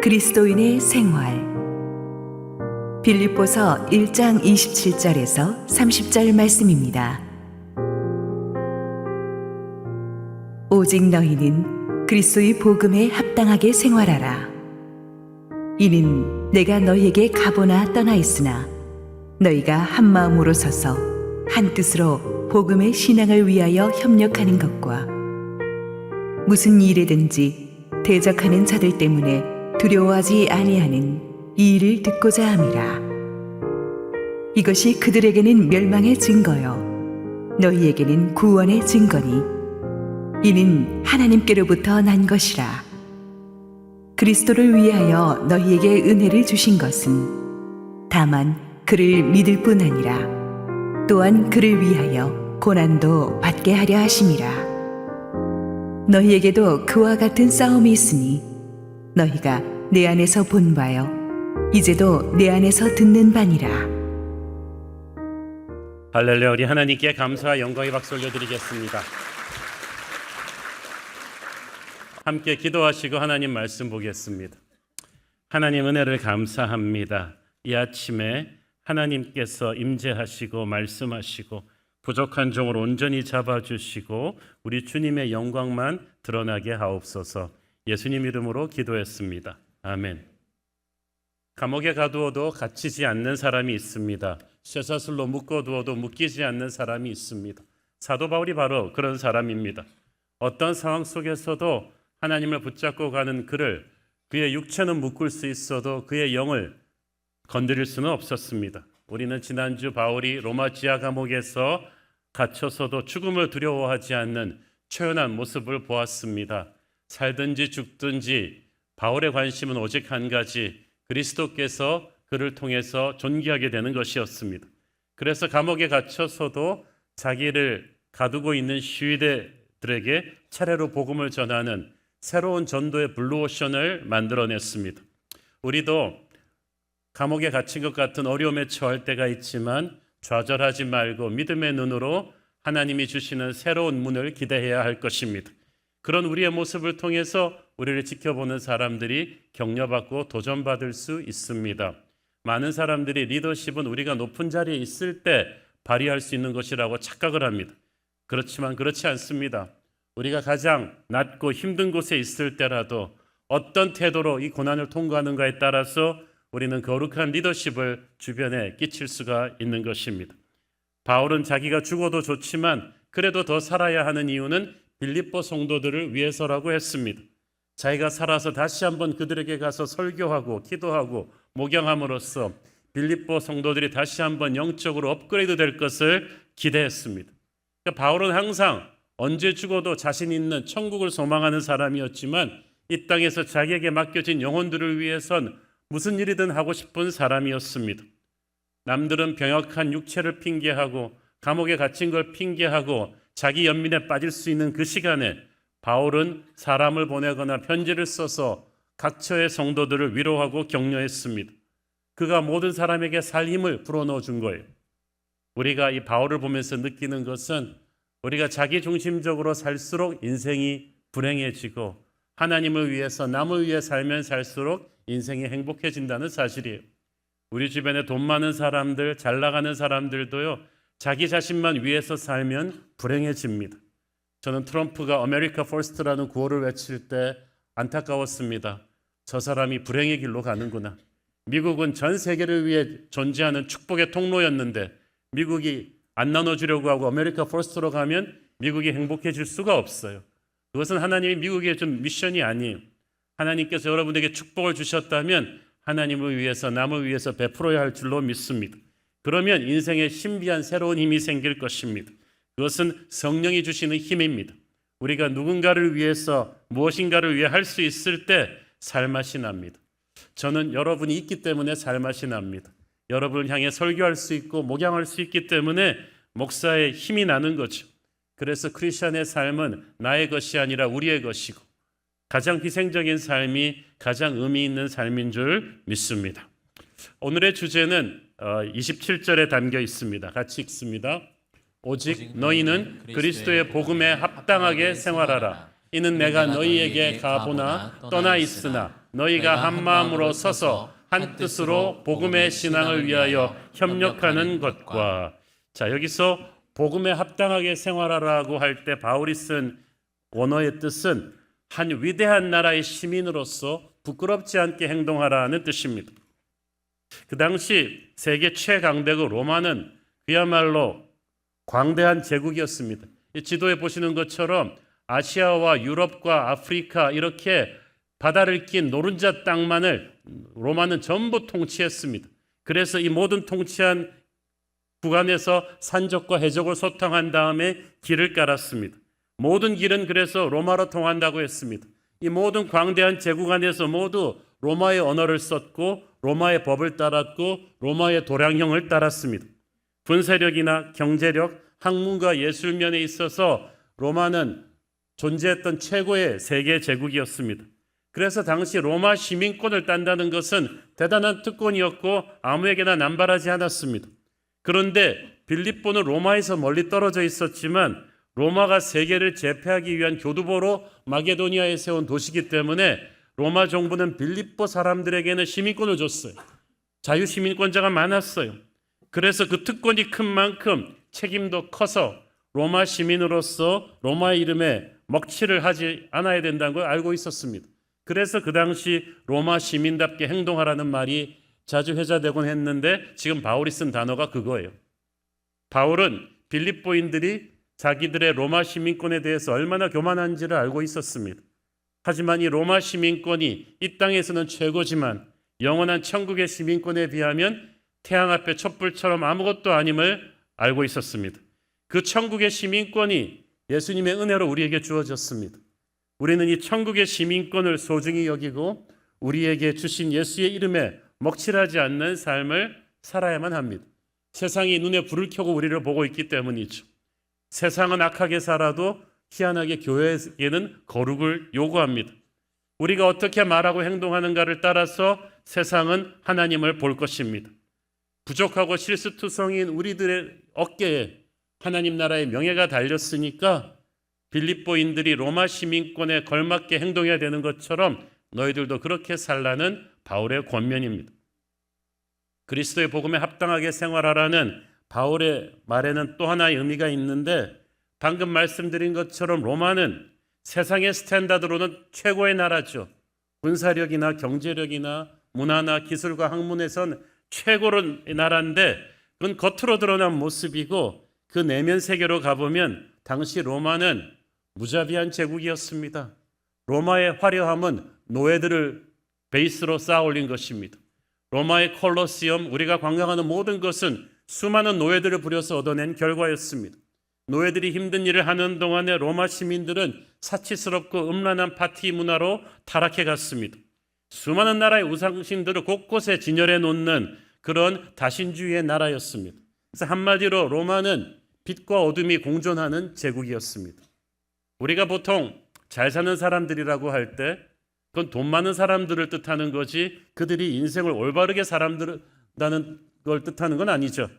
그리스도인의 생활. 빌립보서 1장 27절에서 30절 말씀입니다. 오직 너희는 그리스도의 복음에 합당하게 생활하라. 이는 내가 너희에게 가보나 떠나 있으나 너희가 한 마음으로 서서 한 뜻으로 복음의 신앙을 위하여 협력하는 것과 무슨 일에든지 대적하는 자들 때문에 두려워하지 아니하는 이 일을 듣고자 함이라. 이것이 그들에게는 멸망의 증거요 너희에게는 구원의 증거니 이는 하나님께로부터 난 것이라. 그리스도를 위하여 너희에게 은혜를 주신 것은 다만 그를 믿을 뿐 아니라 또한 그를 위하여 고난도 받게 하려 하심이라. 너희에게도 그와 같은 싸움이 있으니 너희가 내 안에서 본 바요 이제도 내 안에서 듣는 바니라. 할렐루야. 우리 하나님께 감사와 영광의 박수 올려드리겠습니다. 함께 기도하시고 하나님 말씀 보겠습니다. 하나님 은혜를 감사합니다. 이 아침에 하나님께서 임재하시고 말씀하시고 부족한 종을 온전히 잡아주시고 우리 주님의 영광만 드러나게 하옵소서. 예수님 이름으로 기도했습니다. 아멘. 감옥에 가두어도 갇히지 않는 사람이 있습니다. 쇠사슬로 묶어두어도 묶이지 않는 사람이 있습니다. 사도 바울이 바로 그런 사람입니다. 어떤 상황 속에서도 하나님을 붙잡고 가는 그를 그의 육체는 묶을 수 있어도 그의 영을 건드릴 수는 없었습니다. 우리는 지난주 바울이 로마 지하 감옥에서 갇혀서도 죽음을 두려워하지 않는 초연한 모습을 보았습니다. 살든지 죽든지 바울의 관심은 오직 한 가지, 그리스도께서 그를 통해서 존귀하게 되는 것이었습니다. 그래서 감옥에 갇혀서도 자기를 가두고 있는 시위대들에게 차례로 복음을 전하는 새로운 전도의 블루오션을 만들어냈습니다. 우리도 감옥에 갇힌 것 같은 어려움에 처할 때가 있지만 좌절하지 말고 믿음의 눈으로 하나님이 주시는 새로운 문을 기대해야 할 것입니다. 그런 우리의 모습을 통해서 우리를 지켜보는 사람들이 격려받고 도전받을 수 있습니다. 많은 사람들이 리더십은 우리가 높은 자리에 있을 때 발휘할 수 있는 것이라고 착각을 합니다. 그렇지만 그렇지 않습니다. 우리가 가장 낮고 힘든 곳에 있을 때라도 어떤 태도로 이 고난을 통과하는가에 따라서 우리는 거룩한 리더십을 주변에 끼칠 수가 있는 것입니다. 바울은 자기가 죽어도 좋지만 그래도 더 살아야 하는 이유는 빌립보 성도들을 위해서라고 했습니다. 자기가 살아서 다시 한번 그들에게 가서 설교하고 기도하고 목양함으로써 빌립보 성도들이 다시 한번 영적으로 업그레이드 될 것을 기대했습니다. 그러니까 바울은 항상 언제 죽어도 자신 있는 천국을 소망하는 사람이었지만 이 땅에서 자기에게 맡겨진 영혼들을 위해선 무슨 일이든 하고 싶은 사람이었습니다. 남들은 병약한 육체를 핑계하고 감옥에 갇힌 걸 핑계하고 자기 연민에 빠질 수 있는 그 시간에 바울은 사람을 보내거나 편지를 써서 각처의 성도들을 위로하고 격려했습니다. 그가 모든 사람에게 살 힘을 불어넣어 준 거예요. 우리가 이 바울을 보면서 느끼는 것은 우리가 자기 중심적으로 살수록 인생이 불행해지고 하나님을 위해서 남을 위해 살면 살수록 인생이 행복해진다는 사실이에요. 우리 주변에 돈 많은 사람들, 잘 나가는 사람들도요, 자기 자신만 위해서 살면 불행해집니다. 저는 트럼프가 아메리카 퍼스트라는 구호를 외칠 때 안타까웠습니다. 저 사람이 불행의 길로 가는구나. 미국은 전 세계를 위해 존재하는 축복의 통로였는데 미국이 안 나눠주려고 하고 아메리카 퍼스트로 가면 미국이 행복해질 수가 없어요. 그것은 하나님이 미국의 좀 미션이 아니에요. 하나님께서 여러분에게 축복을 주셨다면 하나님을 위해서 남을 위해서 베풀어야 할 줄로 믿습니다. 그러면 인생에 신비한 새로운 힘이 생길 것입니다. 그것은 성령이 주시는 힘입니다. 우리가 누군가를 위해서 무엇인가를 위해 할 수 있을 때 살맛이 납니다. 저는 여러분이 있기 때문에 살맛이 납니다. 여러분을 향해 설교할 수 있고 목양할 수 있기 때문에 목사의 힘이 나는 거죠. 그래서 크리스천의 삶은 나의 것이 아니라 우리의 것이고 가장 희생적인 삶이 가장 의미 있는 삶인 줄 믿습니다. 오늘의 주제는 27절에 담겨 있습니다. 같이 읽습니다. 오직 너희는 그리스도의 복음에 합당하게 생활하라. 이는 내가 너희에게 가보나 떠나 있으나 너희가 한 마음으로 서서 한 뜻으로 복음의 신앙을 위하여 협력하는 것과. 자, 여기서 복음에 합당하게 생활하라고 할 때 바울이 쓴 원어의 뜻은 한 위대한 나라의 시민으로서 부끄럽지 않게 행동하라는 뜻입니다. 그 당시 세계 최강대국 로마는 그야말로 광대한 제국이었습니다. 이 지도에 보시는 것처럼 아시아와 유럽과 아프리카 이렇게 바다를 낀 노른자 땅만을 로마는 전부 통치했습니다. 그래서 이 모든 통치한 구간에서 산적과 해적을 소탕한 다음에 길을 깔았습니다. 모든 길은 그래서 로마로 통한다고 했습니다. 이 모든 광대한 제국 안에서 모두 로마의 언어를 썼고 로마의 법을 따랐고 로마의 도량형을 따랐습니다. 군사력이나 경제력, 학문과 예술면에 있어서 로마는 존재했던 최고의 세계 제국이었습니다. 그래서 당시 로마 시민권을 딴다는 것은 대단한 특권이었고 아무에게나 남발하지 않았습니다. 그런데 빌립보는 로마에서 멀리 떨어져 있었지만 로마가 세계를 제패하기 위한 교두보로 마게도니아에 세운 도시이기 때문에 로마 정부는 빌립보 사람들에게는 시민권을 줬어요. 자유시민권자가 많았어요. 그래서 그 특권이 큰 만큼 책임도 커서 로마 시민으로서 로마의 이름에 먹칠을 하지 않아야 된다는 걸 알고 있었습니다. 그래서 그 당시 로마 시민답게 행동하라는 말이 자주 회자되곤 했는데 지금 바울이 쓴 단어가 그거예요. 바울은 빌립보인들이 자기들의 로마 시민권에 대해서 얼마나 교만한지를 알고 있었습니다. 하지만 이 로마 시민권이 이 땅에서는 최고지만 영원한 천국의 시민권에 비하면 태양 앞에 촛불처럼 아무것도 아님을 알고 있었습니다. 그 천국의 시민권이 예수님의 은혜로 우리에게 주어졌습니다. 우리는 이 천국의 시민권을 소중히 여기고 우리에게 주신 예수의 이름에 먹칠하지 않는 삶을 살아야만 합니다. 세상이 눈에 불을 켜고 우리를 보고 있기 때문이죠. 세상은 악하게 살아도 희한하게 교회에게는 거룩을 요구합니다. 우리가 어떻게 말하고 행동하는가를 따라서 세상은 하나님을 볼 것입니다. 부족하고 실수투성인 우리들의 어깨에 하나님 나라의 명예가 달렸으니까 빌립보인들이 로마 시민권에 걸맞게 행동해야 되는 것처럼 너희들도 그렇게 살라는 바울의 권면입니다. 그리스도의 복음에 합당하게 생활하라는 바울의 말에는 또 하나의 의미가 있는데 방금 말씀드린 것처럼 로마는 세상의 스탠다드로는 최고의 나라죠. 군사력이나 경제력이나 문화나 기술과 학문에선 최고의 나라인데 그건 겉으로 드러난 모습이고 그 내면 세계로 가보면 당시 로마는 무자비한 제국이었습니다. 로마의 화려함은 노예들을 베이스로 쌓아 올린 것입니다. 로마의 콜로시엄, 우리가 관광하는 모든 것은 수많은 노예들을 부려서 얻어낸 결과였습니다. 노예들이 힘든 일을 하는 동안에 로마 시민들은 사치스럽고 음란한 파티 문화로 타락해 갔습니다. 수많은 나라의 우상신들을 곳곳에 진열해 놓는 그런 다신주의의 나라였습니다. 그래서 한마디로 로마는 빛과 어둠이 공존하는 제국이었습니다. 우리가 보통 잘 사는 사람들이라고 할 때 그건 돈 많은 사람들을 뜻하는 거지 그들이 인생을 올바르게 살아간다는 걸 뜻하는 건 아니죠.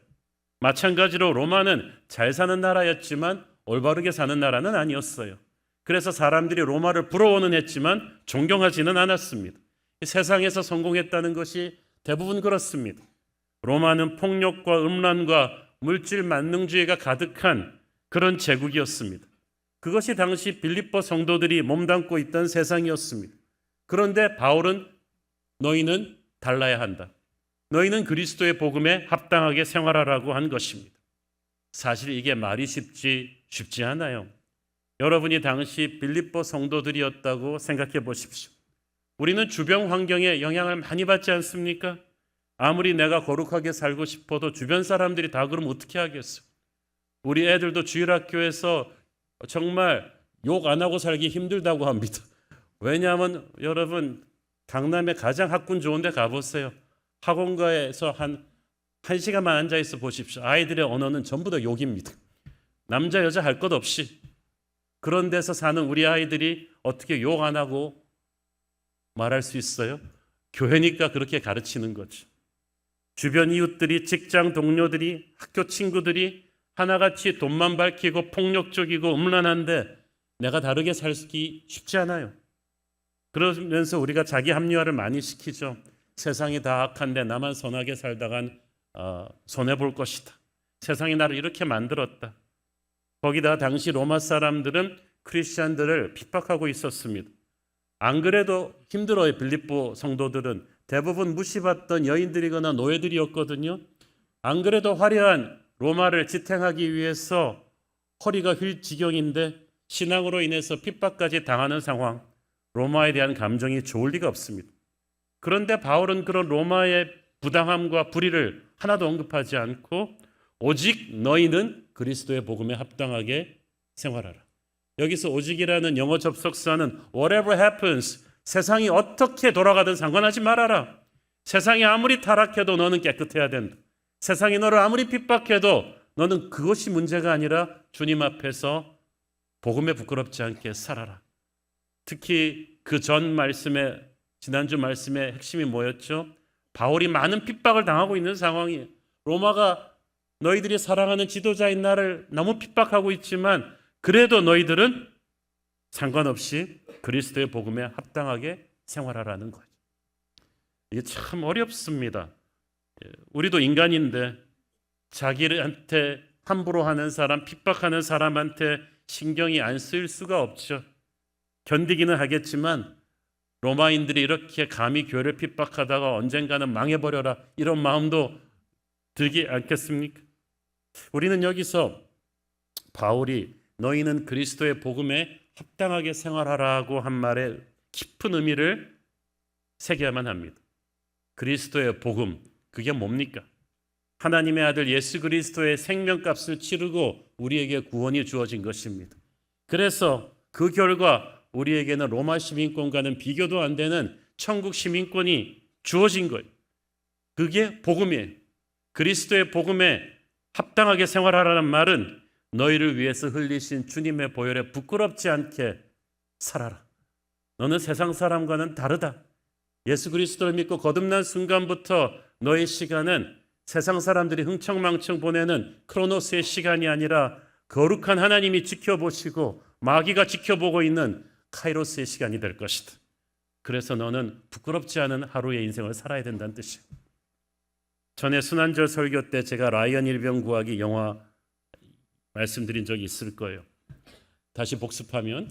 마찬가지로 로마는 잘 사는 나라였지만 올바르게 사는 나라는 아니었어요. 그래서 사람들이 로마를 부러워는 했지만 존경하지는 않았습니다. 세상에서 성공했다는 것이 대부분 그렇습니다. 로마는 폭력과 음란과 물질 만능주의가 가득한 그런 제국이었습니다. 그것이 당시 빌립보 성도들이 몸담고 있던 세상이었습니다. 그런데 바울은 너희는 달라야 한다. 너희는 그리스도의 복음에 합당하게 생활하라고 한 것입니다. 사실 이게 말이 쉽지 않아요. 여러분이 당시 빌립보 성도들이었다고 생각해 보십시오. 우리는 주변 환경에 영향을 많이 받지 않습니까? 아무리 내가 거룩하게 살고 싶어도 주변 사람들이 다 그러면 어떻게 하겠어요? 우리 애들도 주일학교에서 정말 욕 안 하고 살기 힘들다고 합니다. 왜냐하면 여러분 강남에 가장 학군 좋은 데 가보세요. 학원가에서 한 시간만 앉아있어 보십시오. 아이들의 언어는 전부 다 욕입니다. 남자 여자 할 것 없이. 그런 데서 사는 우리 아이들이 어떻게 욕 안 하고 말할 수 있어요? 교회니까 그렇게 가르치는 거죠. 주변 이웃들이, 직장 동료들이, 학교 친구들이 하나같이 돈만 밝히고 폭력적이고 음란한데 내가 다르게 살기 쉽지 않아요. 그러면서 우리가 자기 합리화를 많이 시키죠. 세상이 다 악한데 나만 선하게 살다간 손해볼 것이다. 세상이 나를 이렇게 만들었다. 거기다 당시 로마 사람들은 크리스천들을 핍박하고 있었습니다. 안 그래도 힘들어요. 빌립보 성도들은 대부분 무시받던 여인들이거나 노예들이었거든요. 안 그래도 화려한 로마를 지탱하기 위해서 허리가 휠 지경인데 신앙으로 인해서 핍박까지 당하는 상황, 로마에 대한 감정이 좋을 리가 없습니다. 그런데 바울은 그런 로마의 부당함과 불의를 하나도 언급하지 않고 오직 너희는 그리스도의 복음에 합당하게 생활하라. 여기서 오직이라는 영어 접속사는 whatever happens, 세상이 어떻게 돌아가든 상관하지 말아라. 세상이 아무리 타락해도 너는 깨끗해야 된다. 세상이 너를 아무리 핍박해도 너는 그것이 문제가 아니라 주님 앞에서 복음에 부끄럽지 않게 살아라. 특히 그 전 말씀에, 지난주 말씀의 핵심이 뭐였죠? 바울이 많은 핍박을 당하고 있는 상황이에요. 로마가 너희들이 사랑하는 지도자인 나를 너무 핍박하고 있지만 그래도 너희들은 상관없이 그리스도의 복음에 합당하게 생활하라는 거죠. 이게 참 어렵습니다. 우리도 인간인데 자기한테 함부로 하는 사람, 핍박하는 사람한테 신경이 안 쓰일 수가 없죠. 견디기는 하겠지만 로마인들이 이렇게 감히 교회를 핍박하다가 언젠가는 망해버려라 이런 마음도 들지 않겠습니까? 우리는 여기서 바울이 너희는 그리스도의 복음에 합당하게 생활하라고 한 말에 깊은 의미를 새겨야만 합니다. 그리스도의 복음, 그게 뭡니까? 하나님의 아들 예수 그리스도의 생명값을 치르고 우리에게 구원이 주어진 것입니다. 그래서 그 결과 우리에게는 로마 시민권과는 비교도 안 되는 천국 시민권이 주어진 거예요. 그게 복음이에요. 그리스도의 복음에 합당하게 생활하라는 말은 너희를 위해서 흘리신 주님의 보혈에 부끄럽지 않게 살아라. 너는 세상 사람과는 다르다. 예수 그리스도를 믿고 거듭난 순간부터 너의 시간은 세상 사람들이 흥청망청 보내는 크로노스의 시간이 아니라 거룩한 하나님이 지켜보시고 마귀가 지켜보고 있는 카이로스의 시간이 될 것이다. 그래서 너는 부끄럽지 않은 하루의 인생을 살아야 된다는 뜻이에요. 전에 순환절 설교 때 제가 라이언 일병 구하기 영화 말씀드린 적이 있을 거예요. 다시 복습하면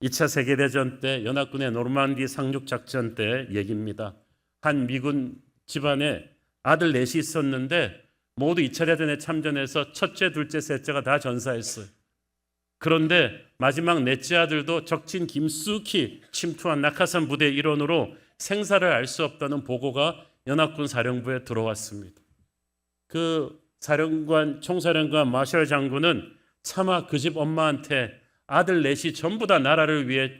2차 세계대전 때 연합군의 노르만디 상륙 작전 때 얘기입니다. 한 미군 집안에 아들 넷이 있었는데 모두 2차 대전에 참전해서 첫째, 둘째, 셋째가 다 전사했어요. 그런데 마지막 넷째 아들도 적진 김숙희 침투한 낙하산 부대 일원으로 생사를 알 수 없다는 보고가 연합군 사령부에 들어왔습니다. 그 총사령관 마셜 장군은 차마 그 집 엄마한테 아들 넷이 전부 다 나라를 위해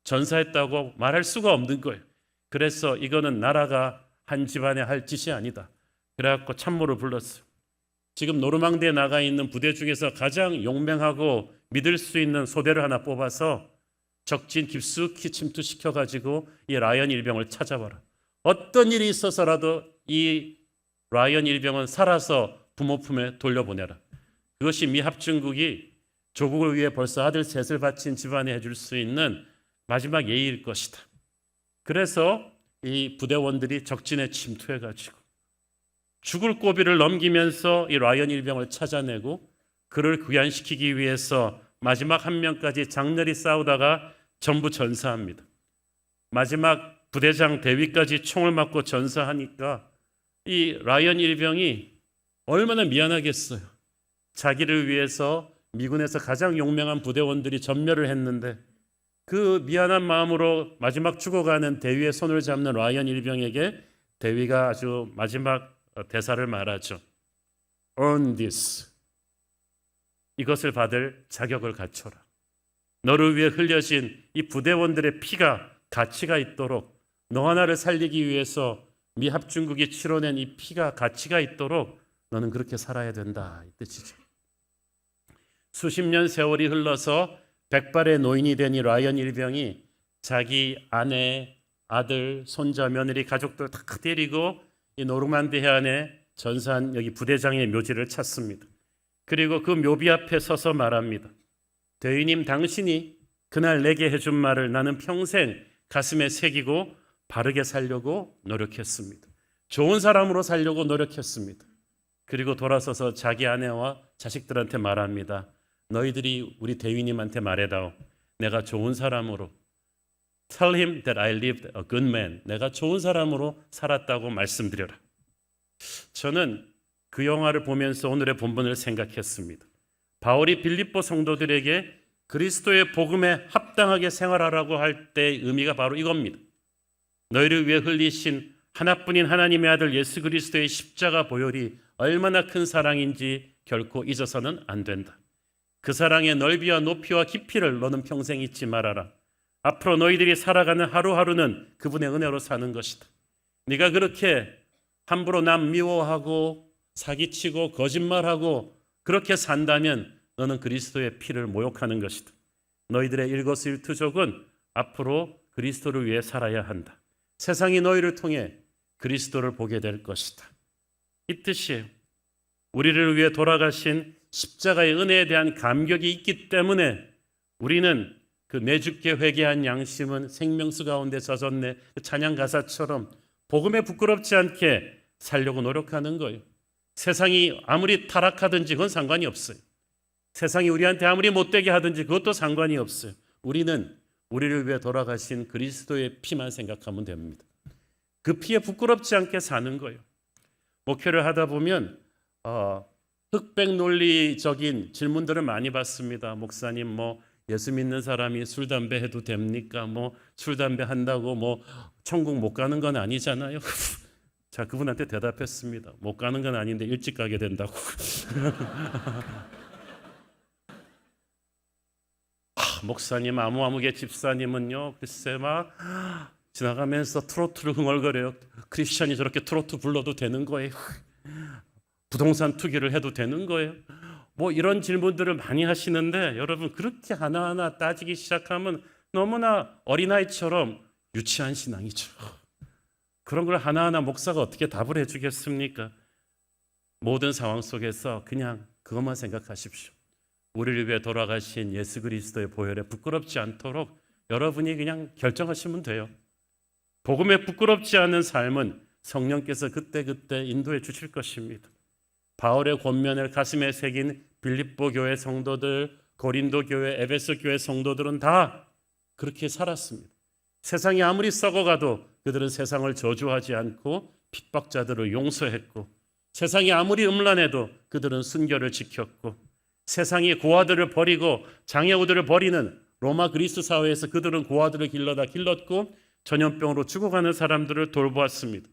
전사했다고 말할 수가 없는 거예요. 그래서 이거는 나라가 한 집안에 할 짓이 아니다. 그래갖고 참모를 불렀어요. 지금 노르망디에 나가 있는 부대 중에서 가장 용맹하고 믿을 수 있는 소대를 하나 뽑아서 적진 깊숙이 침투시켜가지고 이 라이언 일병을 찾아봐라. 어떤 일이 있어서라도 이 라이언 일병은 살아서 부모 품에 돌려보내라. 그것이 미합중국이 조국을 위해 벌써 아들 셋을 바친 집안에 해줄 수 있는 마지막 예의일 것이다. 그래서 이 부대원들이 적진에 침투해가지고 죽을 고비를 넘기면서 이 라이언 일병을 찾아내고 그를 구현시키기 위해서 마지막 한 명까지 장렬히 싸우다가 전부 전사합니다. 마지막 부대장 대위까지 총을 맞고 전사하니까 이 라이언 일병이 얼마나 미안하겠어요. 자기를 위해서 미군에서 가장 용맹한 부대원들이 전멸을 했는데 그 미안한 마음으로 마지막 죽어가는 대위의 손을 잡는 라이언 일병에게 대위가 아주 마지막 대사를 말하죠. Earn this. 이것을 받을 자격을 갖춰라. 너를 위해 흘려진 이 부대원들의 피가 가치가 있도록 너 하나를 살리기 위해서 미합중국이 치러낸 이 피가 가치가 있도록 너는 그렇게 살아야 된다 이 뜻이죠. 수십 년 세월이 흘러서 백발의 노인이 된 이 라이언 일병이 자기 아내, 아들, 손자, 며느리, 가족들 다 데리고 이 노르만디 해안에 전사한 여기 부대장의 묘지를 찾습니다. 그리고 그 묘비 앞에 서서 말합니다. 대위님, 당신이 그날 내게 해준 말을 나는 평생 가슴에 새기고 바르게 살려고 노력했습니다. 좋은 사람으로 살려고 노력했습니다. 그리고 돌아서서 자기 아내와 자식들한테 말합니다. 너희들이 우리 대위님한테 말해다오. 내가 좋은 사람으로, Tell him that I lived a good man. 내가 좋은 사람으로 살았다고 말씀드려라. 저는 그 영화를 보면서 오늘의 본문을 생각했습니다. 바울이 빌립보 성도들에게 그리스도의 복음에 합당하게 생활하라고 할 때의 의미가 바로 이겁니다. 너희를 위해 흘리신 하나뿐인 하나님의 아들 예수 그리스도의 십자가 보혈이 얼마나 큰 사랑인지 결코 잊어서는 안 된다. 그 사랑의 넓이와 높이와 깊이를 너는 평생 잊지 말아라. 앞으로 너희들이 살아가는 하루하루는 그분의 은혜로 사는 것이다. 네가 그렇게 함부로 남 미워하고 사기치고 거짓말하고 그렇게 산다면 너는 그리스도의 피를 모욕하는 것이다. 너희들의 일거수일투족은 앞으로 그리스도를 위해 살아야 한다. 세상이 너희를 통해 그리스도를 보게 될 것이다. 이 뜻이에요. 우리를 위해 돌아가신 십자가의 은혜에 대한 감격이 있기 때문에 우리는 그 내 주께 회개한 양심은 생명수 가운데 젖었네, 그 찬양 가사처럼 복음에 부끄럽지 않게 살려고 노력하는 거예요. 세상이 아무리 타락하든지 그건 상관이 없어요. 세상이 우리한테 아무리 못되게 하든지 그것도 상관이 없어요. 우리는 우리를 위해 돌아가신 그리스도의 피만 생각하면 됩니다. 그 피에 부끄럽지 않게 사는 거예요. 목회를 하다 보면 흑백 논리적인 질문들을 많이 받습니다. 목사님, 예수 믿는 사람이 술 담배 해도 됩니까? 술 담배 한다고 천국 못 가는 건 아니잖아요. 자, 그분한테 대답했습니다. 못 가는 건 아닌데 일찍 가게 된다고. 목사님, 아무개 집사님은요, 글쎄 지나가면서 트로트를 흥얼거려요. 크리스천이 저렇게 트로트 불러도 되는 거예요? 부동산 투기를 해도 되는 거예요? 이런 질문들을 많이 하시는데 여러분, 그렇게 하나하나 따지기 시작하면 너무나 어린아이처럼 유치한 신앙이죠. 그런 걸 하나하나 목사가 어떻게 답을 해주겠습니까? 모든 상황 속에서 그냥 그것만 생각하십시오. 우리를 위해 돌아가신 예수 그리스도의 보혈에 부끄럽지 않도록 여러분이 그냥 결정하시면 돼요. 복음에 부끄럽지 않은 삶은 성령께서 그때그때 인도해 주실 것입니다. 바울의 권면을 가슴에 새긴 빌립보 교회 성도들, 고린도 교회, 에베소 교회 성도들은 다 그렇게 살았습니다. 세상이 아무리 썩어가도 그들은 세상을 저주하지 않고 핍박자들을 용서했고, 세상이 아무리 음란해도 그들은 순결을 지켰고, 세상이 고아들을 버리고 장애우들을 버리는 로마 그리스 사회에서 그들은 고아들을 길렀고 전염병으로 죽어가는 사람들을 돌보았습니다.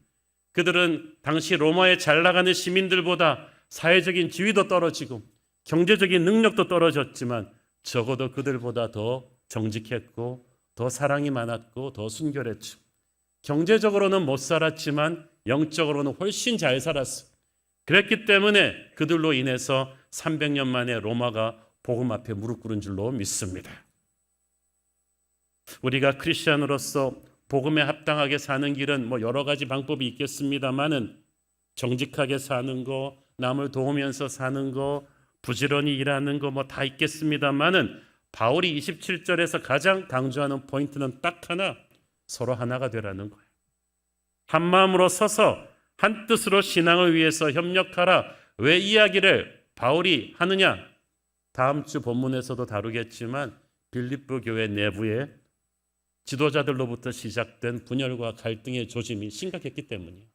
그들은 당시 로마의 잘 나가는 시민들보다 사회적인 지위도 떨어지고 경제적인 능력도 떨어졌지만 적어도 그들보다 더 정직했고 더 사랑이 많았고 더 순결했죠. 경제적으로는 못 살았지만 영적으로는 훨씬 잘 살았어요. 그랬기 때문에 그들로 인해서 300년 만에 로마가 복음 앞에 무릎 꿇은 줄로 믿습니다. 우리가 크리스천으로서 복음에 합당하게 사는 길은 여러 가지 방법이 있겠습니다만은 정직하게 사는 거, 남을 도우면서 사는 거, 부지런히 일하는 거 다 있겠습니다만은 바울이 27절에서 가장 강조하는 포인트는 딱 하나, 서로 하나가 되라는 거예요. 한 마음으로 서서 한 뜻으로 신앙을 위해서 협력하라. 왜 이야기를 바울이 하느냐? 다음 주 본문에서도 다루겠지만 빌립보 교회 내부에 지도자들로부터 시작된 분열과 갈등의 조짐이 심각했기 때문이에요.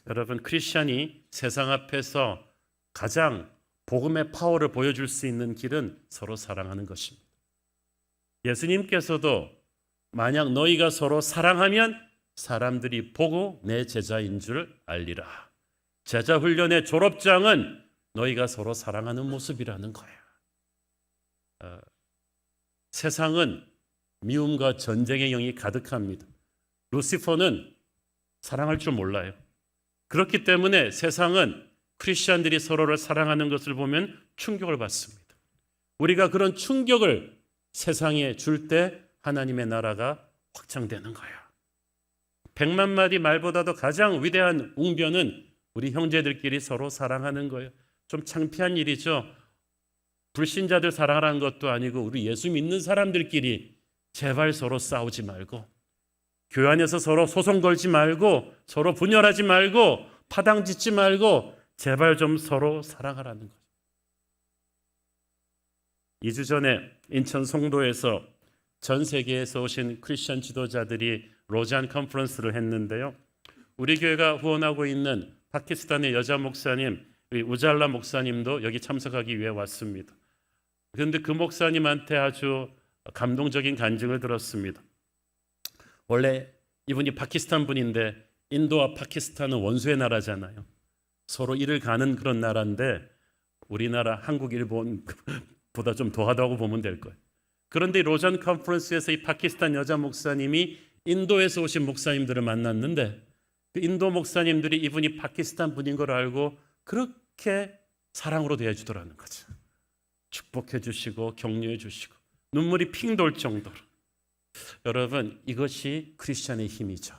여러분, 크리스천이 세상 앞에서 가장 복음의 파워를 보여줄 수 있는 길은 서로 사랑하는 것입니다. 예수님께서도 만약 너희가 서로 사랑하면 사람들이 보고 내 제자인 줄 알리라. 제자 훈련의 졸업장은 너희가 서로 사랑하는 모습이라는 거예요. 세상은 미움과 전쟁의 영이 가득합니다. 루시퍼는 사랑할 줄 몰라요. 그렇기 때문에 세상은 크리스천들이 서로를 사랑하는 것을 보면 충격을 받습니다. 우리가 그런 충격을 세상에 줄 때 하나님의 나라가 확장되는 거예요. 100만 마디 말보다도 가장 위대한 웅변은 우리 형제들끼리 서로 사랑하는 거예요. 좀 창피한 일이죠. 불신자들 사랑하라는 것도 아니고 우리 예수 믿는 사람들끼리 제발 서로 싸우지 말고, 교회 안에서 서로 소송 걸지 말고, 서로 분열하지 말고, 파당 짓지 말고 제발 좀 서로 사랑하라는 거죠. 2주 전에 인천 송도에서 전 세계에서 오신 크리스천 지도자들이 로잔 컨퍼런스를 했는데요. 우리 교회가 후원하고 있는 파키스탄의 여자 목사님 우잘라 목사님도 여기 참석하기 위해 왔습니다. 그런데 그 목사님한테 아주 감동적인 간증을 들었습니다. 원래 이분이 파키스탄 분인데 인도와 파키스탄은 원수의 나라잖아요. 서로 이를 가는 그런 나라인데 우리나라, 한국, 일본보다 좀 더하다고 보면 될 거예요. 그런데 로잔 컨퍼런스에서 이 파키스탄 여자 목사님이 인도에서 오신 목사님들을 만났는데 그 인도 목사님들이 이분이 파키스탄 분인 걸 알고 그렇게 사랑으로 대해주더라는 거죠. 축복해 주시고 격려해 주시고 눈물이 핑 돌 정도로. 여러분, 이것이 크리스천의 힘이죠.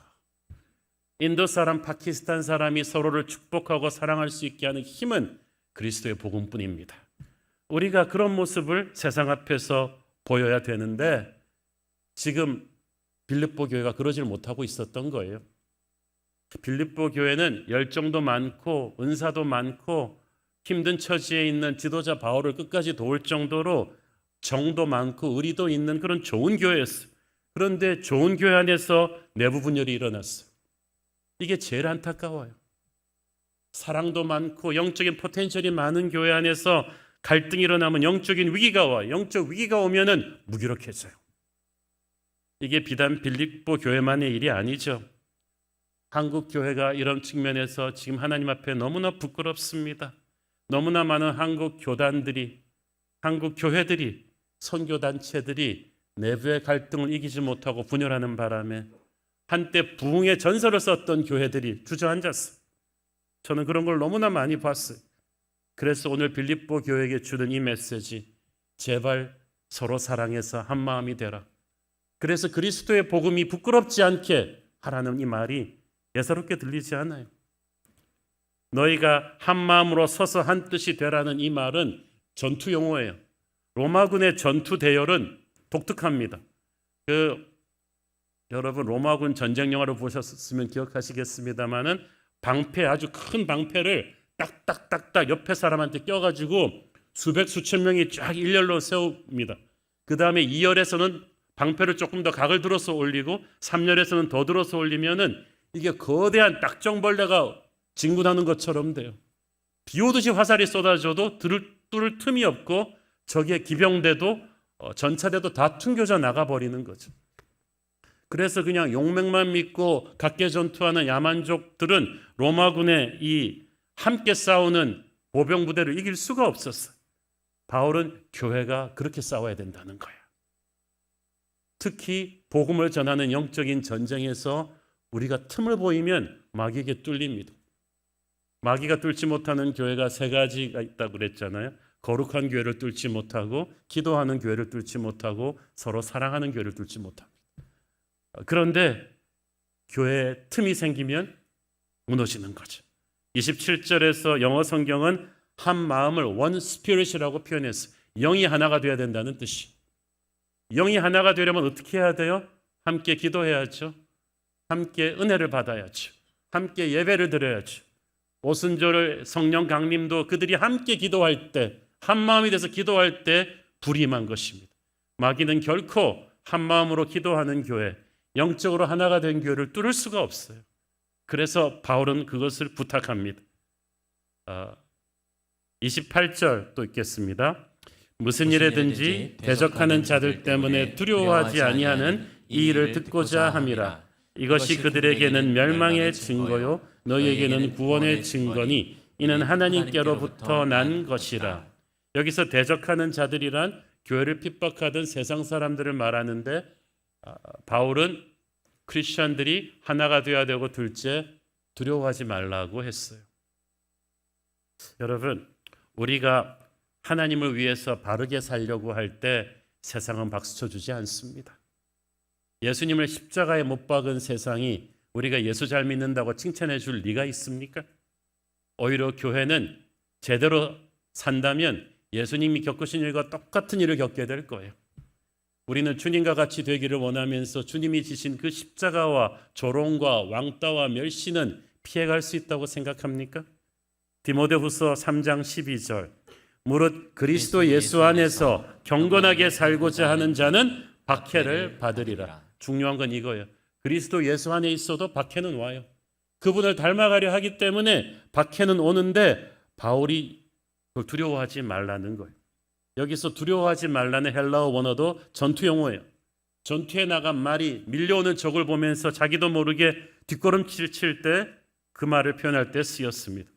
인도 사람, 파키스탄 사람이 서로를 축복하고 사랑할 수 있게 하는 힘은 그리스도의 복음뿐입니다. 우리가 그런 모습을 세상 앞에서 보여야 되는데 지금 빌립보 교회가 그러질 못하고 있었던 거예요. 빌립보 교회는 열정도 많고 은사도 많고 힘든 처지에 있는 지도자 바울을 끝까지 도울 정도로 정도 많고 의리도 있는 그런 좋은 교회였어요. 그런데 좋은 교회 안에서 내부 분열이 일어났어요. 이게 제일 안타까워요. 사랑도 많고 영적인 포텐셜이 많은 교회 안에서 갈등이 일어나면 영적인 위기가 와요. 영적 위기가 오면은 무기력해져요. 이게 비단 빌립보 교회만의 일이 아니죠. 한국 교회가 이런 측면에서 지금 하나님 앞에 너무나 부끄럽습니다. 너무나 많은 한국 교단들이, 한국 교회들이, 선교단체들이 내부의 갈등을 이기지 못하고 분열하는 바람에 한때 부흥의 전설을 썼던 교회들이 주저앉았어요. 저는 그런 걸 너무나 많이 봤어요. 그래서 오늘 빌립보 교회에게 주는 이 메시지, 제발 서로 사랑해서 한 마음이 되라. 그래서 그리스도의 복음이 부끄럽지 않게 하라는 이 말이 예사롭게 들리지 않아요. 너희가 한 마음으로 서서 한 뜻이 되라는 이 말은 전투 용어예요. 로마군의 전투 대열은 독특합니다. 여러분 로마군 전쟁 영화를 보셨으면 기억하시겠습니다만은 방패, 아주 큰 방패를 딱딱딱딱 옆에 사람한테 껴가지고 수백 수천 명이 쫙 일렬로 세웁니다. 그 다음에 2열에서는 방패를 조금 더 각을 들어서 올리고 3열에서는 더 들어서 올리면은 이게 거대한 딱정벌레가 진군하는 것처럼 돼요. 비 오듯이 화살이 쏟아져도 뚫을 틈이 없고 적의 기병대도 전차대도 다 튕겨져 나가버리는 거죠. 그래서 그냥 용맹만 믿고 각계 전투하는 야만족들은 로마군의 이 함께 싸우는 보병 부대를 이길 수가 없었어요. 바울은 교회가 그렇게 싸워야 된다는 거야. 특히 복음을 전하는 영적인 전쟁에서 우리가 틈을 보이면 마귀에게 뚫립니다. 마귀가 뚫지 못하는 교회가 세 가지가 있다고 그랬잖아요. 거룩한 교회를 뚫지 못하고, 기도하는 교회를 뚫지 못하고, 서로 사랑하는 교회를 뚫지 못합니다. 그런데 교회에 틈이 생기면 무너지는 거죠. 27절에서 영어 성경은 한 마음을 one spirit이라고 표현했어요. 영이 하나가 되어야 된다는 뜻이. 영이 하나가 되려면 어떻게 해야 돼요? 함께 기도해야죠. 함께 은혜를 받아야죠. 함께 예배를 드려야죠. 오순절 성령 강림도 그들이 함께 기도할 때, 한 마음이 돼서 기도할 때 불이 임한 것입니다. 마귀는 결코 한 마음으로 기도하는 교회, 영적으로 하나가 된 교회를 뚫을 수가 없어요. 그래서 바울은 그것을 부탁합니다. 28절 또 읽겠습니다. 무슨 일에든지 대적하는 자들 때문에 두려워하지 아니하는 이 일을 듣고자 함이라. 이것이 그들에게는 멸망의 증거요 너희에게는 구원의 증거니 이는 하나님께로부터 난 것이라. 여기서 대적하는 자들이란 교회를 핍박하던 세상 사람들을 말하는데 바울은 크리스천들이 하나가 되어야 되고 둘째 두려워하지 말라고 했어요. 여러분, 우리가 하나님을 위해서 바르게 살려고 할 때 세상은 박수쳐 주지 않습니다. 예수님을 십자가에 못 박은 세상이 우리가 예수 잘 믿는다고 칭찬해 줄 리가 있습니까? 오히려 교회는 제대로 산다면 예수님이 겪으신 일과 똑같은 일을 겪게 될 거예요. 우리는 주님과 같이 되기를 원하면서 주님이 지신 그 십자가와 조롱과 왕따와 멸시는 피해갈 수 있다고 생각합니까? 디모데후서 3장 12절 무릇 그리스도 예수 안에서 경건하게 살고자 하는 자는 박해를 받으리라. 중요한 건 이거예요. 그리스도 예수 안에 있어도 박해는 와요. 그분을 닮아가려 하기 때문에 박해는 오는데 바울이 그걸 두려워하지 말라는 거예요. 여기서 두려워하지 말라는 헬라어 원어도 전투 용어예요. 전투에 나간 말이 밀려오는 적을 보면서 자기도 모르게 뒷걸음질 칠 때 그 말을 표현할 때 쓰였습니다.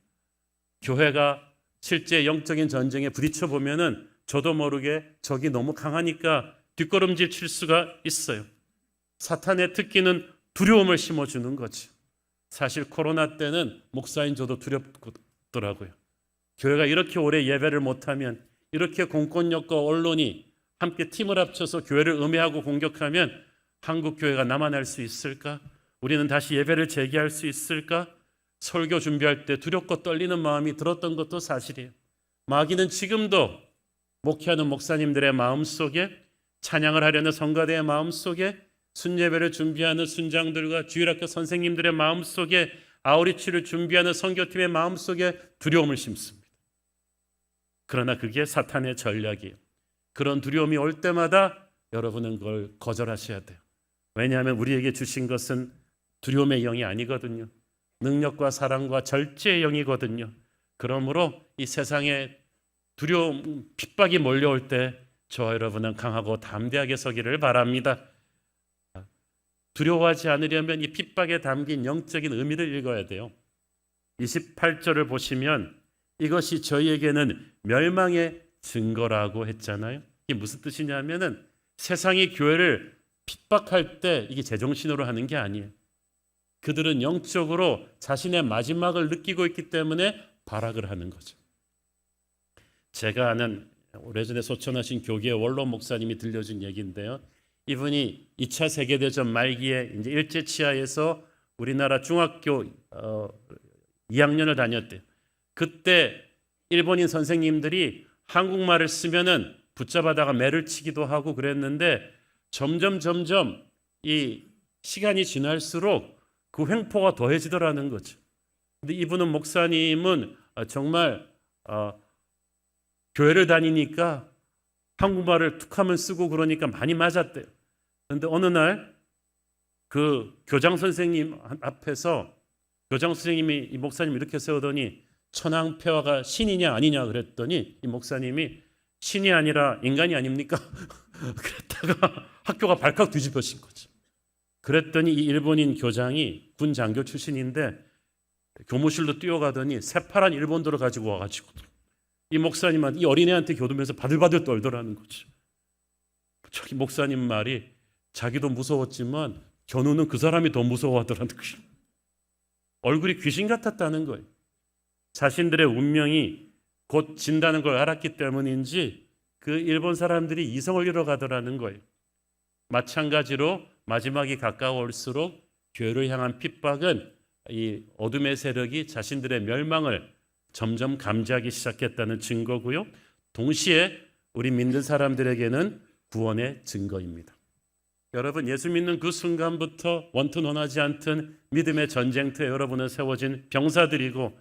교회가 실제 영적인 전쟁에 부딪혀 보면은 저도 모르게 적이 너무 강하니까 뒷걸음질 칠 수가 있어요. 사탄의 특기는 두려움을 심어주는 거죠. 사실 코로나 때는 목사인 저도 두렵더라고요. 교회가 이렇게 오래 예배를 못하면, 이렇게 공권력과 언론이 함께 팀을 합쳐서 교회를 음해하고 공격하면 한국 교회가 남아날 수 있을까? 우리는 다시 예배를 재개할 수 있을까? 설교 준비할 때 두렵고 떨리는 마음이 들었던 것도 사실이에요. 마귀는 지금도 목회하는 목사님들의 마음속에, 찬양을 하려는 성가대의 마음속에, 순예배를 준비하는 순장들과 주일학교 선생님들의 마음속에, 아우리치를 준비하는 선교팀의 마음속에 두려움을 심습니다. 그러나 그게 사탄의 전략이에요. 그런 두려움이 올 때마다 여러분은 그걸 거절하셔야 돼요. 왜냐하면 우리에게 주신 것은 두려움의 영이 아니거든요. 능력과 사랑과 절제의 영이거든요. 그러므로 이 세상에 두려움, 핍박이 몰려올 때 저와 여러분은 강하고 담대하게 서기를 바랍니다. 두려워하지 않으려면 이 핍박에 담긴 영적인 의미를 읽어야 돼요. 28절을 보시면 이것이 저희에게는 멸망의 증거라고 했잖아요. 이게 무슨 뜻이냐면은 세상이 교회를 핍박할 때 이게 제정신으로 하는 게 아니에요. 그들은 영적으로 자신의 마지막을 느끼고 있기 때문에 발악을 하는 거죠. 제가 아는 오래전에 소천하신 교계의 원로 목사님이 들려준 얘기인데요. 이분이 2차 세계대전 말기에 이제 일제치하에서 우리나라 중학교 2학년을 다녔대요. 그때 일본인 선생님들이 한국말을 쓰면은 붙잡아다가 매를 치기도 하고 그랬는데 점점 이 시간이 지날수록 그 횡포가 더해지더라는 거죠. 근데 이분은 목사님은 정말 교회를 다니니까 한국말을 툭하면 쓰고 그러니까 많이 맞았대요. 그런데 어느 날 그 교장 선생님 앞에서 교장 선생님이 이 목사님 이렇게 세우더니 천황폐하가 신이냐 아니냐 그랬더니 이 목사님이 신이 아니라 인간이 아닙니까? 그랬다가 학교가 발칵 뒤집어진 거죠. 그랬더니 이 일본인 교장이 군 장교 출신인데 교무실로 뛰어가더니 새파란 일본도를 가지고 와가지고 이 목사님한테, 이 어린애한테 교도면서 바들바들 떨더라는 거죠. 저기 목사님 말이 자기도 무서웠지만 견우는 그 사람이 더 무서워하더라는 거죠. 얼굴이 귀신 같았다는 거예요. 자신들의 운명이 곧 진다는 걸 알았기 때문인지 그 일본 사람들이 이성을 잃어가더라는 거예요. 마찬가지로 마지막이 가까울수록 교회를 향한 핍박은 이 어둠의 세력이 자신들의 멸망을 점점 감지하기 시작했다는 증거고요. 동시에 우리 믿는 사람들에게는 구원의 증거입니다. 여러분, 예수 믿는 그 순간부터 원튼 원하지 않든 믿음의 전쟁터에 여러분은 세워진 병사들이고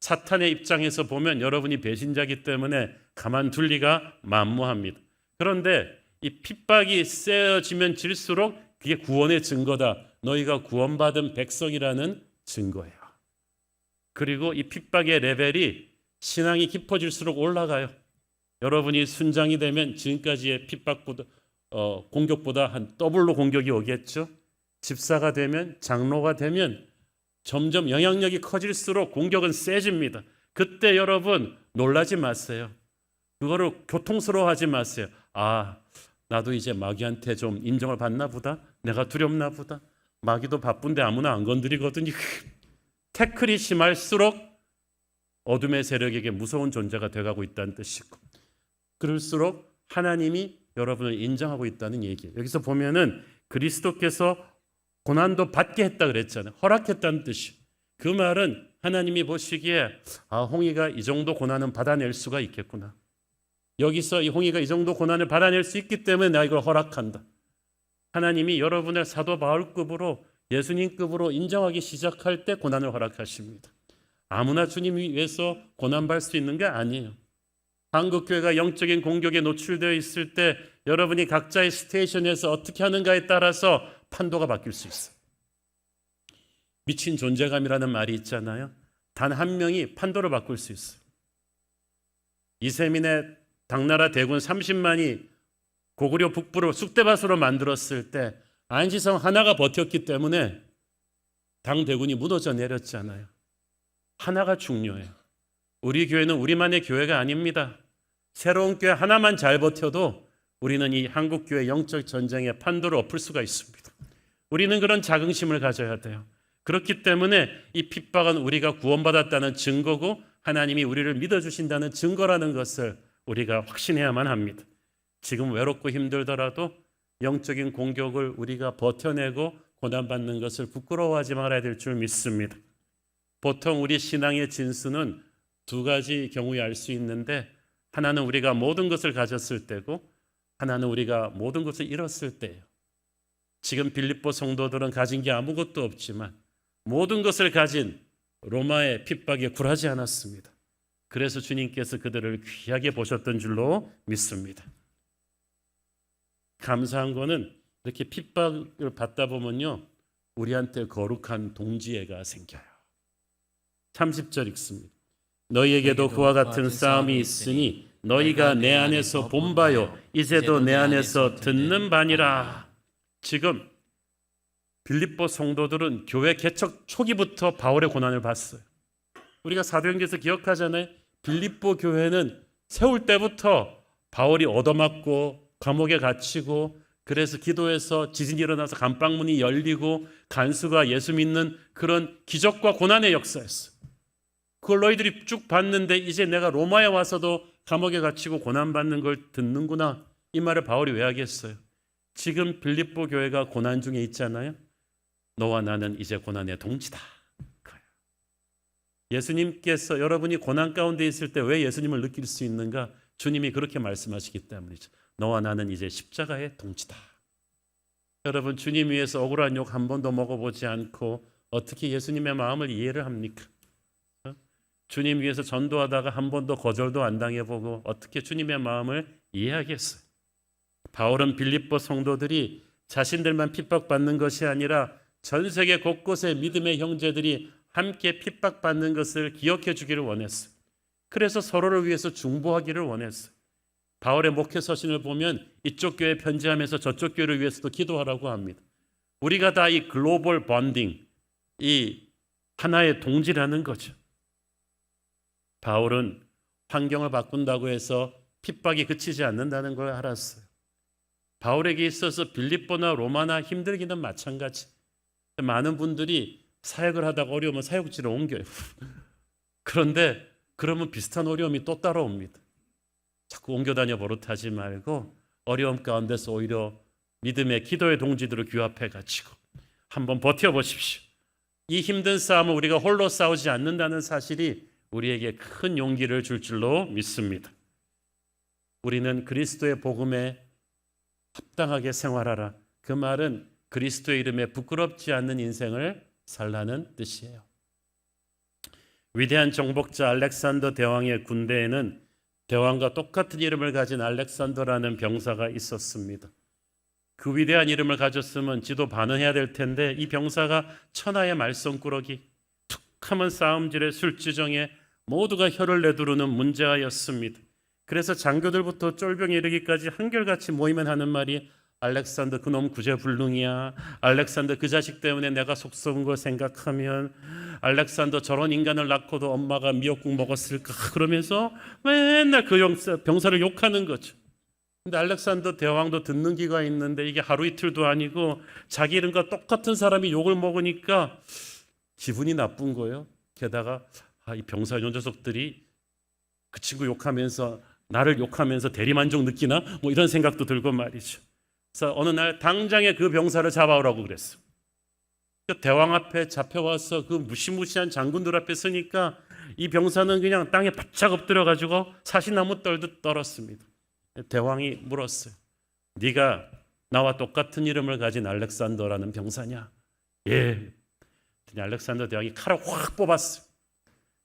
사탄의 입장에서 보면 여러분이 배신자이기 때문에 가만둘 리가 만무합니다. 그런데 이 핍박이 세어지면 질수록 그게 구원의 증거다. 너희가 구원받은 백성이라는 증거예요. 그리고 이 핍박의 레벨이 신앙이 깊어질수록 올라가요. 여러분이 순장이 되면 지금까지의 핍박보다 공격보다 한 더블로 공격이 오겠죠. 집사가 되면, 장로가 되면 점점 영향력이 커질수록 공격은 세집니다. 그때 여러분 놀라지 마세요. 그거를 교통스러워하지 마세요. 아, 나도 이제 마귀한테 좀 인정을 받나 보다. 내가 두렵나 보다. 마귀도 바쁜데 아무나 안 건드리거든요. 태클이 심할수록 어둠의 세력에게 무서운 존재가 돼가고 있다는 뜻이고, 그럴수록 하나님이 여러분을 인정하고 있다는 얘기예요. 여기서 보면은 그리스도께서 고난도 받게 했다 그랬잖아요. 허락했다는 뜻이. 그 말은 하나님이 보시기에 홍이가 이 정도 고난은 받아낼 수가 있겠구나. 여기서 이 홍이가 이 정도 고난을 받아낼 수 있기 때문에 내가 이걸 허락한다. 하나님이 여러분을 사도 바울급으로 예수님급으로 인정하기 시작할 때 고난을 허락하십니다. 아무나 주님 위해서 고난받을 수 있는 게 아니에요. 한국교회가 영적인 공격에 노출되어 있을 때 여러분이 각자의 스테이션에서 어떻게 하는가에 따라서 판도가 바뀔 수 있어요. 미친 존재감이라는 말이 있잖아요. 단 한 명이 판도를 바꿀 수 있어요. 이세민의 당나라 대군 30만이 고구려 북부를 쑥대밭으로 만들었을 때 안시성 하나가 버텼기 때문에 당 대군이 무너져 내렸잖아요. 하나가 중요해요. 우리 교회는 우리만의 교회가 아닙니다. 새로운 교회 하나만 잘 버텨도 우리는 이 한국교회 영적 전쟁의 판도를 엎을 수가 있습니다. 우리는 그런 자긍심을 가져야 돼요. 그렇기 때문에 이 핍박은 우리가 구원받았다는 증거고 하나님이 우리를 믿어주신다는 증거라는 것을 우리가 확신해야만 합니다. 지금 외롭고 힘들더라도 영적인 공격을 우리가 버텨내고 고난받는 것을 부끄러워하지 말아야 될 줄 믿습니다. 보통 우리 신앙의 진수는 두 가지 경우에 알 수 있는데, 하나는 우리가 모든 것을 가졌을 때고 하나는 우리가 모든 것을 잃었을 때예요. 지금 빌립보 성도들은 가진 게 아무것도 없지만 모든 것을 가진 로마의 핍박에 굴하지 않았습니다. 그래서 주님께서 그들을 귀하게 보셨던 줄로 믿습니다. 감사한 거는 이렇게 핍박을 받다 보면요, 우리한테 거룩한 동지애가 생겨요. 30절 읽습니다. 너희에게도 그와 같은 싸움이 있으니 너희가 내 안에서 본 바요 이제도 내 안에서 듣는 바니라. 지금 빌립보 성도들은 교회 개척 초기부터 바울의 고난을 봤어요. 우리가 사도행전에서 기억하잖아요. 빌립보 교회는 세울 때부터 바울이 얻어맞고 감옥에 갇히고, 그래서 기도해서 지진이 일어나서 감방문이 열리고 간수가 예수 믿는 그런 기적과 고난의 역사였어요. 그걸 너희들이 쭉 봤는데 이제 내가 로마에 와서도 감옥에 갇히고 고난받는 걸 듣는구나. 이 말을 바울이 왜 하겠어요? 지금 빌립보 교회가 고난 중에 있잖아요. 너와 나는 이제 고난의 동지다. 예수님께서 여러분이 고난 가운데 있을 때 왜 예수님을 느낄 수 있는가? 주님이 그렇게 말씀하시기 때문이죠. 너와 나는 이제 십자가의 동지다. 여러분, 주님 위해서 억울한 욕 한 번도 먹어보지 않고 어떻게 예수님의 마음을 이해를 합니까? 주님 위해서 전도하다가 한 번도 거절도 안 당해보고 어떻게 주님의 마음을 이해하겠어요? 바울은 빌립보 성도들이 자신들만 핍박받는 것이 아니라 전 세계 곳곳의 믿음의 형제들이 함께 핍박받는 것을 기억해 주기를 원했어요. 그래서 서로를 위해서 중보하기를 원했어요. 바울의 목회 서신을 보면 이쪽 교회 편지하면서 저쪽 교회를 위해서도 기도하라고 합니다. 우리가 다 이 글로벌 번딩, 이 하나의 동지라는 거죠. 바울은 환경을 바꾼다고 해서 핍박이 그치지 않는다는 걸 알았어요. 바울에게 있어서 빌립보나 로마나 힘들기는 마찬가지. 많은 분들이 사역을 하다가 어려우면 사역지로 옮겨요. 그런데 그러면 비슷한 어려움이 또 따라옵니다. 자꾸 옮겨 다녀 버릇하지 말고 어려움 가운데서 오히려 믿음의 기도의 동지들을 규합해 가지고 한번 버텨보십시오. 이 힘든 싸움을 우리가 홀로 싸우지 않는다는 사실이 우리에게 큰 용기를 줄 줄로 믿습니다. 우리는 그리스도의 복음에 합당하게 생활하라. 그 말은 그리스도의 이름에 부끄럽지 않는 인생을 살라는 뜻이에요. 위대한 정복자 알렉산더 대왕의 군대에는 대왕과 똑같은 이름을 가진 알렉산더라는 병사가 있었습니다. 그 위대한 이름을 가졌으면 지도 반응해야 될 텐데 이 병사가 천하의 말썽꾸러기, 툭하면 싸움질에 술주정에 모두가 혀를 내두르는 문제아였습니다. 그래서 장교들부터 쫄병에 이르기까지 한결같이 모이면 하는 말이 알렉산더 그놈 구제불능이야. 알렉산더 그 자식 때문에 내가 속 썩은 거 생각하면 알렉산더 저런 인간을 낳고도 엄마가 미역국 먹었을까 그러면서 맨날 그 병사를 욕하는 거죠. 근데 알렉산더 대왕도 듣는 귀가 있는데 이게 하루 이틀도 아니고 자기 이름과 똑같은 사람이 욕을 먹으니까 기분이 나쁜 거예요. 게다가 이 병사 요 녀석들이 그 친구 욕하면서 나를 욕하면서 대리만족 느끼나? 뭐 이런 생각도 들고 말이죠. 그래서 어느 날 당장에 그 병사를 잡아오라고 그랬어요. 대왕 앞에 잡혀와서 그 무시무시한 장군들 앞에 서니까 이 병사는 그냥 땅에 바짝 엎드려가지고 사시나무 떨듯 떨었습니다. 대왕이 물었어요. 네가 나와 똑같은 이름을 가진 알렉산더라는 병사냐? 예. 알렉산더 대왕이 칼을 확 뽑았어요.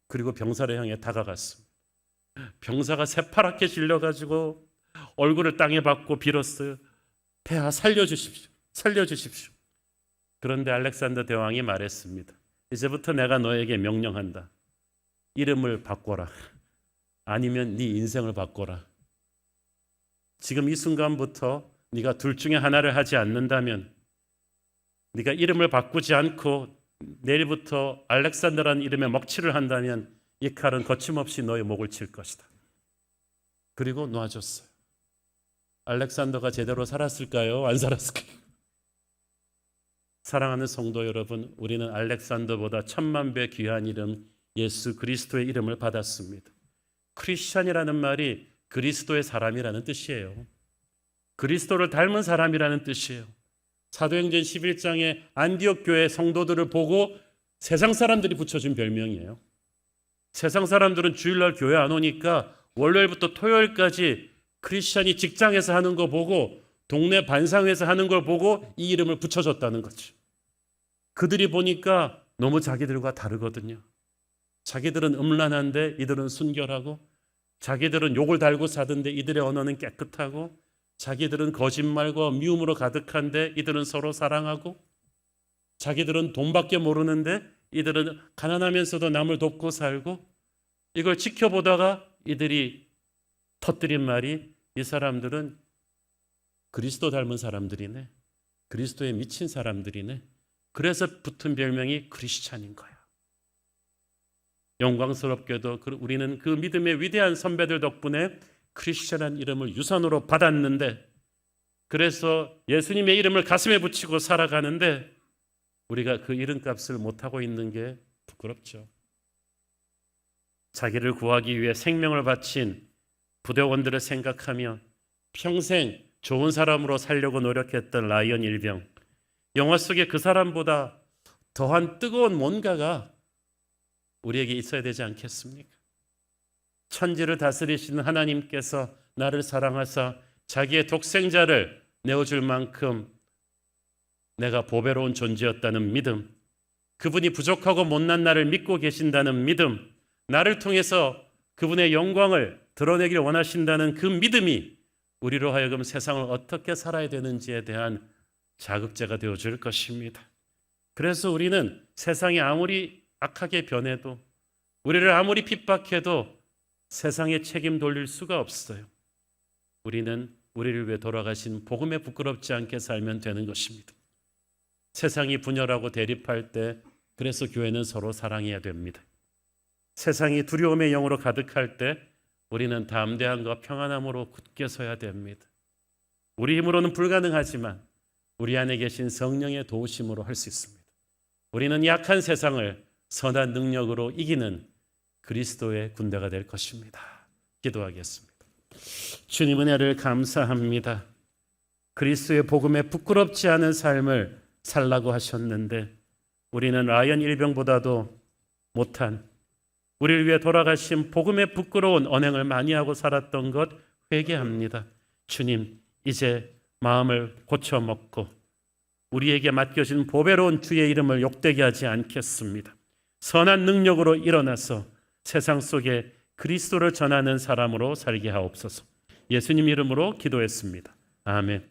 그리고 병사를 향해 다가갔습니다. 병사가 새파랗게 질려가지고 얼굴을 땅에 박고 빌었어요. 폐하 살려주십시오. 살려주십시오. 그런데 알렉산더 대왕이 말했습니다. 이제부터 내가 너에게 명령한다. 이름을 바꿔라. 아니면 네 인생을 바꿔라. 지금 이 순간부터 네가 둘 중에 하나를 하지 않는다면, 네가 이름을 바꾸지 않고 내일부터 알렉산더라는 이름에 먹칠을 한다면 이 칼은 거침없이 너의 목을 칠 것이다. 그리고 놔줬어요. 알렉산더가 제대로 살았을까요? 안 살았을까요? 사랑하는 성도 여러분, 우리는 알렉산더보다 10,000배 귀한 이름 예수 그리스도의 이름을 받았습니다. 크리스찬이라는 말이 그리스도의 사람이라는 뜻이에요. 그리스도를 닮은 사람이라는 뜻이에요. 사도행전 11장에 안디옥 교회 성도들을 보고 세상 사람들이 붙여준 별명이에요. 세상 사람들은 주일날 교회 안 오니까 월요일부터 토요일까지 크리스찬이 직장에서 하는 거 보고 동네 반상회에서 하는 걸 보고 이 이름을 붙여줬다는 거죠. 그들이 보니까 너무 자기들과 다르거든요. 자기들은 음란한데 이들은 순결하고, 자기들은 욕을 달고 사던데 이들의 언어는 깨끗하고, 자기들은 거짓말과 미움으로 가득한데 이들은 서로 사랑하고, 자기들은 돈밖에 모르는데 이들은 가난하면서도 남을 돕고 살고, 이걸 지켜보다가 이들이 터뜨린 말이 이 사람들은 그리스도 닮은 사람들이네. 그리스도에 미친 사람들이네. 그래서 붙은 별명이 크리스찬인 거야. 영광스럽게도 우리는 그 믿음의 위대한 선배들 덕분에 크리스찬한 이름을 유산으로 받았는데, 그래서 예수님의 이름을 가슴에 붙이고 살아가는데 우리가 그 이름값을 못하고 있는 게 부끄럽죠. 자기를 구하기 위해 생명을 바친 부대원들을 생각하며 평생 좋은 사람으로 살려고 노력했던 라이언 일병, 영화 속에 그 사람보다 더한 뜨거운 뭔가가 우리에게 있어야 되지 않겠습니까? 천지를 다스리시는 하나님께서 나를 사랑하사 자기의 독생자를 내어줄 만큼 내가 보배로운 존재였다는 믿음, 그분이 부족하고 못난 나를 믿고 계신다는 믿음, 나를 통해서 그분의 영광을 드러내기를 원하신다는 그 믿음이 우리로 하여금 세상을 어떻게 살아야 되는지에 대한 자극제가 되어줄 것입니다. 그래서 우리는 세상이 아무리 악하게 변해도, 우리를 아무리 핍박해도 세상에 책임 돌릴 수가 없어요. 우리는 우리를 위해 돌아가신 복음에 부끄럽지 않게 살면 되는 것입니다. 세상이 분열하고 대립할 때 그래서 교회는 서로 사랑해야 됩니다. 세상이 두려움의 영으로 가득할 때 우리는 담대함과 평안함으로 굳게 서야 됩니다. 우리 힘으로는 불가능하지만 우리 안에 계신 성령의 도우심으로 할 수 있습니다. 우리는 약한 세상을 선한 능력으로 이기는 그리스도의 군대가 될 것입니다. 기도하겠습니다. 주님 은혜를 감사합니다. 그리스도의 복음에 부끄럽지 않은 삶을 살라고 하셨는데 우리는 라이언 일병보다도 못한, 우리를 위해 돌아가신 복음에 부끄러운 언행을 많이 하고 살았던 것 회개합니다. 주님, 이제 마음을 고쳐먹고 우리에게 맡겨진 보배로운 주의 이름을 욕되게 하지 않겠습니다. 선한 능력으로 일어나서 세상 속에 그리스도를 전하는 사람으로 살게 하옵소서. 예수님 이름으로 기도했습니다. 아멘.